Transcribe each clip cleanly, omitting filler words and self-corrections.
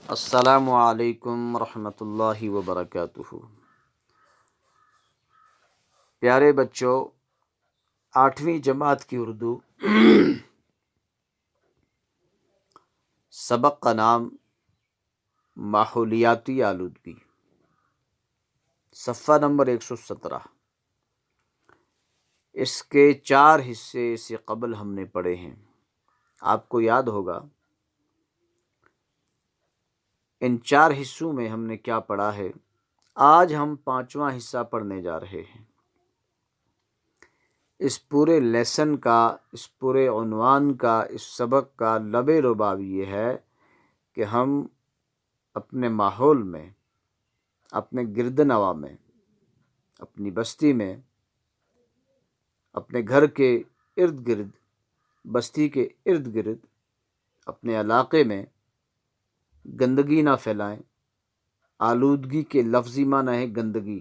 السلام علیکم ورحمۃ اللہ وبرکاتہ۔ پیارے بچوں، 8ویں جماعت کی اردو سبق کا نام ماحولیاتی آلودگی، صفحہ نمبر 117۔ اس کے 4 حصے سے قبل ہم نے پڑھے ہیں۔ آپ کو یاد ہوگا ان 4 حصوں میں ہم نے کیا پڑھا ہے۔ آج ہم 5واں حصہ پڑھنے جا رہے ہیں۔ اس پورے لیسن کا، اس پورے عنوان کا، اس سبق کا لب لباب یہ ہے کہ ہم اپنے ماحول میں، اپنے گرد نواح میں، اپنی بستی میں، اپنے گھر کے ارد گرد، بستی کے ارد گرد، اپنے علاقے میں گندگی نہ پھیلائیں۔ آلودگی کے لفظی معنی ہے گندگی،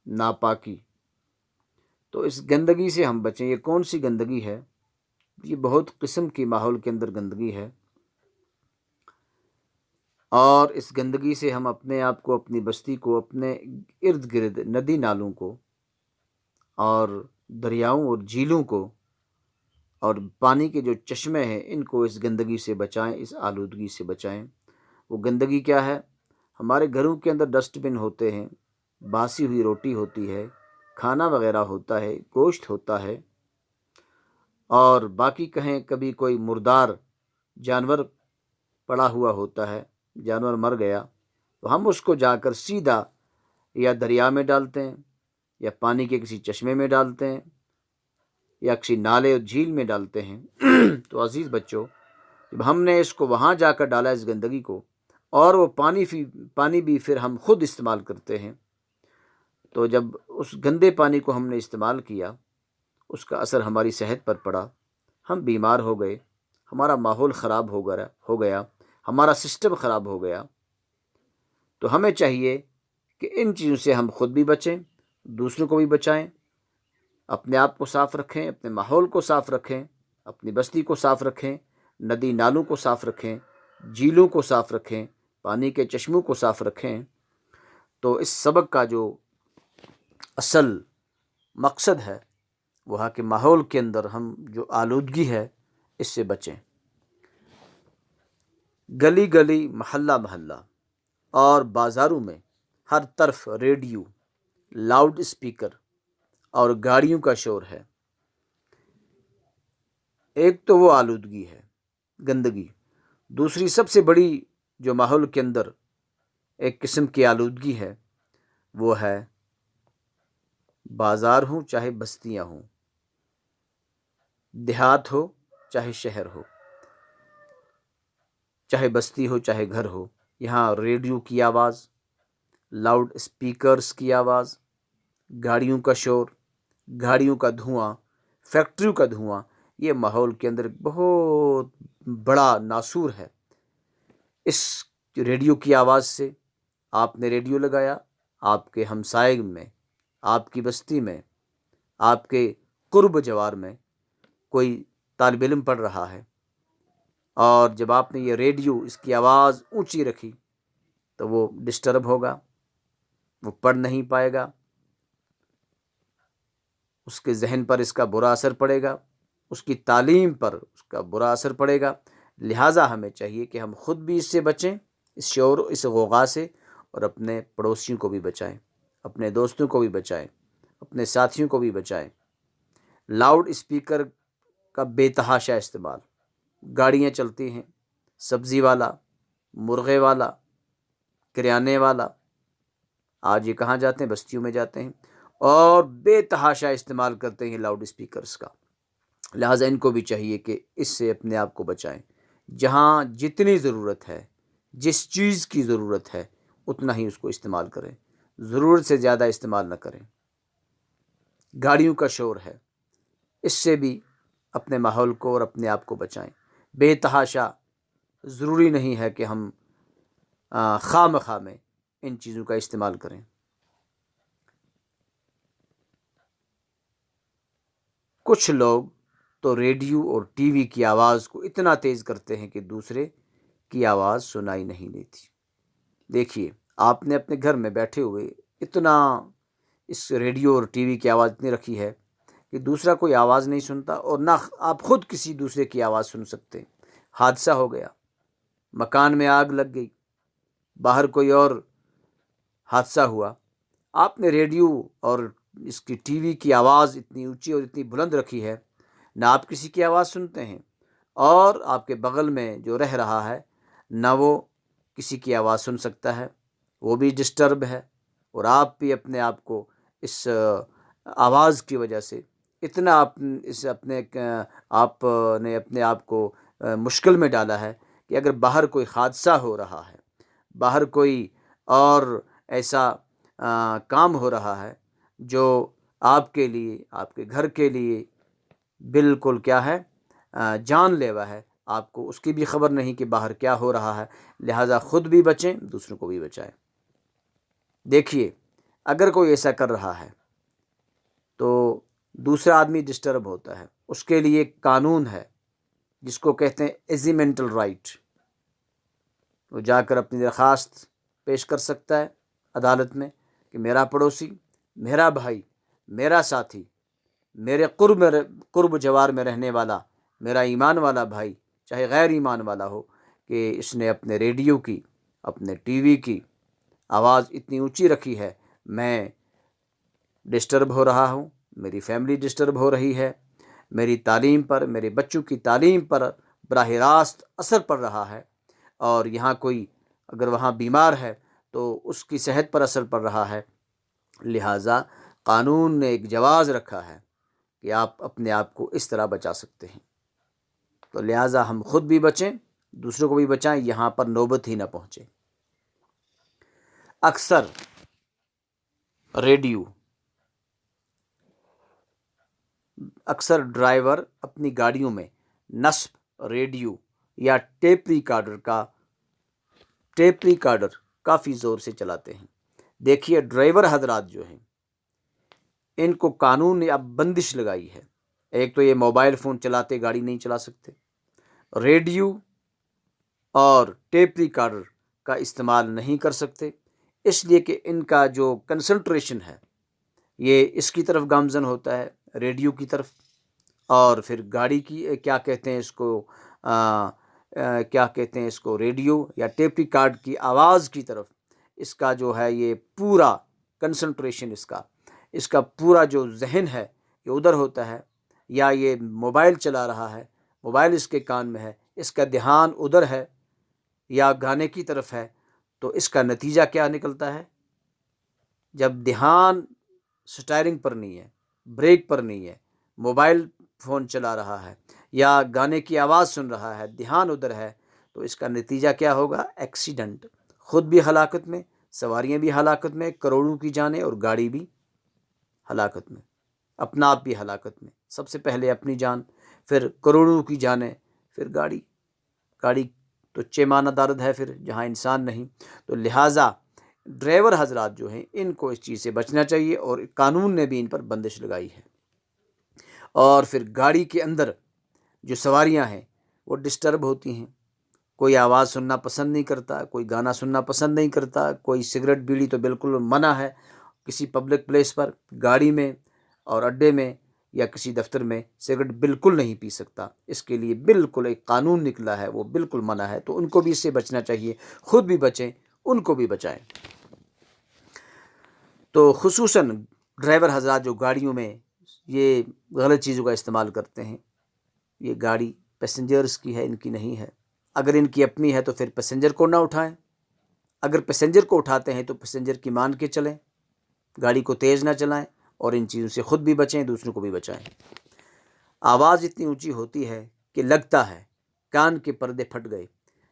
ناپاکی۔ تو اس گندگی سے ہم بچیں۔ یہ کون سی گندگی ہے؟ یہ بہت قسم کی ماحول کے اندر گندگی ہے، اور اس گندگی سے ہم اپنے آپ کو، اپنی بستی کو، اپنے ارد گرد ندی نالوں کو اور دریاؤں اور جھیلوں کو اور پانی کے جو چشمے ہیں ان کو اس گندگی سے بچائیں، اس آلودگی سے بچائیں۔ وہ گندگی کیا ہے؟ ہمارے گھروں کے اندر ڈسٹ بن ہوتے ہیں، باسی ہوئی روٹی ہوتی ہے، کھانا وغیرہ ہوتا ہے، گوشت ہوتا ہے، اور باقی کہیں کبھی کوئی مردار جانور پڑا ہوا ہوتا ہے، جانور مر گیا تو ہم اس کو جا کر سیدھا یا دریا میں ڈالتے ہیں، یا پانی کے کسی چشمے میں ڈالتے ہیں، یا کسی نالے اور جھیل میں ڈالتے ہیں۔ تو عزیز بچوں، جب ہم نے اس کو وہاں جا کر ڈالا، اس گندگی کو، اور وہ پانی بھی پھر ہم خود استعمال کرتے ہیں، تو جب اس گندے پانی کو ہم نے استعمال کیا، اس کا اثر ہماری صحت پر پڑا، ہم بیمار ہو گئے، ہمارا ماحول خراب ہو گیا، ہمارا سسٹم خراب ہو گیا۔ تو ہمیں چاہیے کہ ان چیزوں سے ہم خود بھی بچیں، دوسروں کو بھی بچائیں، اپنے آپ کو صاف رکھیں، اپنے ماحول کو صاف رکھیں، اپنی بستی کو صاف رکھیں، ندی نالوں کو صاف رکھیں، جھیلوں کو صاف رکھیں، پانی کے چشموں کو صاف رکھیں۔ تو اس سبق کا جو اصل مقصد ہے وہ ہے کہ ماحول کے اندر ہم جو آلودگی ہے اس سے بچیں۔ گلی گلی، محلہ محلہ اور بازاروں میں ہر طرف ریڈیو، لاؤڈ اسپیکر اور گاڑیوں کا شور ہے۔ ایک تو وہ آلودگی ہے، گندگی۔ دوسری سب سے بڑی جو ماحول کے اندر ایک قسم کی آلودگی ہے وہ ہے بازار ہوں چاہے بستیاں ہوں، دیہات ہو چاہے شہر ہو، چاہے بستی ہو چاہے گھر ہو، یہاں ریڈیو کی آواز، لاؤڈ اسپیکرز کی آواز، گاڑیوں کا شور، گاڑیوں کا دھواں، فیکٹریوں کا دھواں، یہ ماحول کے اندر ایک بہت بڑا ناسور ہے۔ اس ریڈیو کی آواز سے، آپ نے ریڈیو لگایا، آپ کے ہمسائے میں، آپ کی بستی میں، آپ کے قرب جوار میں کوئی طالب علم پڑھ رہا ہے، اور جب آپ نے یہ ریڈیو، اس کی آواز اونچی رکھی تو وہ ڈسٹرب ہوگا، وہ پڑھ نہیں پائے گا، اس کے ذہن پر اس کا برا اثر پڑے گا، اس کی تعلیم پر اس کا برا اثر پڑے گا۔ لہٰذا ہمیں چاہیے کہ ہم خود بھی اس سے بچیں، اس شور، اس غوغا سے، اور اپنے پڑوسیوں کو بھی بچائیں، اپنے دوستوں کو بھی بچائیں، اپنے ساتھیوں کو بھی بچائیں۔ لاؤڈ اسپیکر کا بے تحاشا استعمال، گاڑیاں چلتی ہیں، سبزی والا، مرغے والا، کریانے والا، آج یہ کہاں جاتے ہیں؟ بستیوں میں جاتے ہیں، اور بے تحاشا استعمال کرتے ہیں لاؤڈ اسپیکرز کا۔ لہٰذا ان کو بھی چاہیے کہ اس سے اپنے آپ کو بچائیں۔ جہاں جتنی ضرورت ہے، جس چیز کی ضرورت ہے، اتنا ہی اس کو استعمال کریں، ضرورت سے زیادہ استعمال نہ کریں۔ گاڑیوں کا شور ہے، اس سے بھی اپنے ماحول کو اور اپنے آپ کو بچائیں۔ بے تحاشا ضروری نہیں ہے کہ ہم خواہ مخواہ میں ان چیزوں کا استعمال کریں۔ کچھ لوگ تو ریڈیو اور ٹی وی کی آواز کو اتنا تیز کرتے ہیں کہ دوسرے کی آواز سنائی نہیں دیتی۔ دیکھیے، آپ نے اپنے گھر میں بیٹھے ہوئے اتنا اس ریڈیو اور ٹی وی کی آواز اتنی رکھی ہے کہ دوسرا کوئی آواز نہیں سنتا، اور نہ آپ خود کسی دوسرے کی آواز سن سکتے۔ حادثہ ہو گیا، مکان میں آگ لگ گئی، باہر کوئی اور حادثہ ہوا، آپ نے ریڈیو اور اس کی ٹی وی کی آواز اتنی اونچی اور اتنی بلند رکھی ہے، نہ آپ کسی کی آواز سنتے ہیں، اور آپ کے بغل میں جو رہ رہا ہے نہ وہ کسی کی آواز سن سکتا ہے، وہ بھی ڈسٹرب ہے، اور آپ بھی اپنے آپ کو اس آواز کی وجہ سے اتنا آپ نے اپنے آپ کو مشکل میں ڈالا ہے کہ اگر باہر کوئی حادثہ ہو رہا ہے، باہر کوئی اور ایسا کام ہو رہا ہے جو آپ کے لیے، آپ کے گھر کے لیے بالکل کیا ہے، جان لیوا ہے، آپ کو اس کی بھی خبر نہیں کہ باہر کیا ہو رہا ہے، لہٰذا خود بھی بچیں، دوسروں کو بھی بچائیں۔ دیکھیے، اگر کوئی ایسا کر رہا ہے تو دوسرا آدمی ڈسٹرب ہوتا ہے، اس کے لیے ایک قانون ہے جس کو کہتے ہیں ایزیمنٹل رائٹ، وہ جا کر اپنی درخواست پیش کر سکتا ہے عدالت میں کہ میرا پڑوسی، میرا بھائی، میرا ساتھی، میرے قرب جوار میں رہنے والا، میرا ایمان والا بھائی چاہے غیر ایمان والا ہو، کہ اس نے اپنے ریڈیو کی، اپنے ٹی وی کی آواز اتنی اونچی رکھی ہے، میں ڈسٹرب ہو رہا ہوں، میری فیملی ڈسٹرب ہو رہی ہے، میری تعلیم پر، میرے بچوں کی تعلیم پر براہ راست اثر پڑ رہا ہے، اور یہاں کوئی اگر وہاں بیمار ہے تو اس کی صحت پر اثر پڑ رہا ہے، لہٰذا قانون نے ایک جواز رکھا ہے کہ آپ اپنے آپ کو اس طرح بچا سکتے ہیں۔ تو لہٰذا ہم خود بھی بچیں، دوسروں کو بھی بچائیں، یہاں پر نوبت ہی نہ پہنچے۔ اکثر ڈرائیور اپنی گاڑیوں میں نصب ریڈیو یا ٹیپ ریکارڈر کافی زور سے چلاتے ہیں۔ دیکھیے، ڈرائیور حضرات جو ہیں ان کو قانون نے اب بندش لگائی ہے، ایک تو یہ موبائل فون چلاتے گاڑی نہیں چلا سکتے، ریڈیو اور ٹیپ ریکارڈر کا استعمال نہیں کر سکتے، اس لیے کہ ان کا جو کنسنٹریشن ہے یہ اس کی طرف گامزن ہوتا ہے، ریڈیو کی طرف، اور پھر گاڑی کی کیا کہتے ہیں اس کو ریڈیو یا ٹیپ ریکارڈ کی آواز کی طرف اس کا جو ہے یہ پورا کنسنٹریشن، اس کا پورا جو ذہن ہے یہ ادھر ہوتا ہے، یا یہ موبائل چلا رہا ہے، موبائل اس کے کان میں ہے، اس کا دھیان ادھر ہے یا گانے کی طرف ہے، تو اس کا نتیجہ کیا نکلتا ہے؟ جب دھیان سٹیئرنگ پر نہیں ہے، بریک پر نہیں ہے، موبائل فون چلا رہا ہے یا گانے کی آواز سن رہا ہے، دھیان ادھر ہے، تو اس کا نتیجہ کیا ہوگا؟ ایکسیڈنٹ، خود بھی ہلاکت میں، سواریاں بھی ہلاکت میں، کروڑوں کی جانیں اور گاڑی بھی ہلاکت میں، اپنا آپ بھی ہلاکت میں، سب سے پہلے اپنی جان، پھر کروڑوں کی جانیں، پھر گاڑی تو چیمانہ دارد ہے پھر جہاں انسان نہیں۔ تو لہٰذا ڈرائیور حضرات جو ہیں ان کو اس چیز سے بچنا چاہیے، اور قانون نے بھی ان پر بندش لگائی ہے۔ اور پھر گاڑی کے اندر جو سواریاں ہیں وہ ڈسٹرب ہوتی ہیں، کوئی آواز سننا پسند نہیں کرتا، کوئی گانا سننا پسند نہیں کرتا، کوئی سگریٹ بیڑی تو بالکل منع ہے، کسی پبلک پلیس پر، گاڑی میں اور اڈے میں یا کسی دفتر میں سگریٹ بالکل نہیں پی سکتا، اس کے لیے بالکل ایک قانون نکلا ہے، وہ بالکل منع ہے، تو ان کو بھی اس سے بچنا چاہیے، خود بھی بچیں، ان کو بھی بچائیں۔ تو خصوصاً ڈرائیور حضرات جو گاڑیوں میں یہ غلط چیزوں کا استعمال کرتے ہیں، یہ گاڑی پیسنجرز کی ہے، ان کی نہیں ہے، اگر ان کی اپنی ہے تو پھر پیسنجر کو نہ اٹھائیں، اگر پیسنجر کو اٹھاتے ہیں تو پیسنجر کی مان کے چلیں، گاڑی کو تیز نہ چلائیں، اور ان چیزوں سے خود بھی بچیں، دوسروں کو بھی بچائیں۔ آواز اتنی اونچی ہوتی ہے کہ لگتا ہے کان کے پردے پھٹ گئے،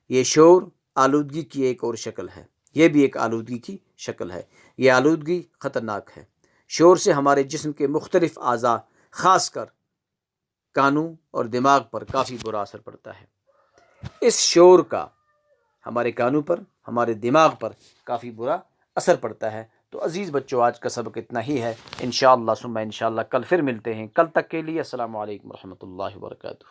یہ شور آلودگی کی ایک اور شکل ہے، یہ بھی ایک آلودگی کی شکل ہے، یہ آلودگی خطرناک ہے۔ شور سے ہمارے جسم کے مختلف اعضاء، خاص کر کانوں اور دماغ پر کافی برا اثر پڑتا ہے۔ اس شور کا ہمارے کانوں پر، ہمارے دماغ پر کافی برا اثر پڑتا ہے۔ تو عزیز بچوں، آج کا سبق اتنا ہی ہے، انشاءاللہ ثم انشاءاللہ کل پھر ملتے ہیں، کل تک کے لیے السلام علیکم ورحمۃ اللہ وبرکاتہ۔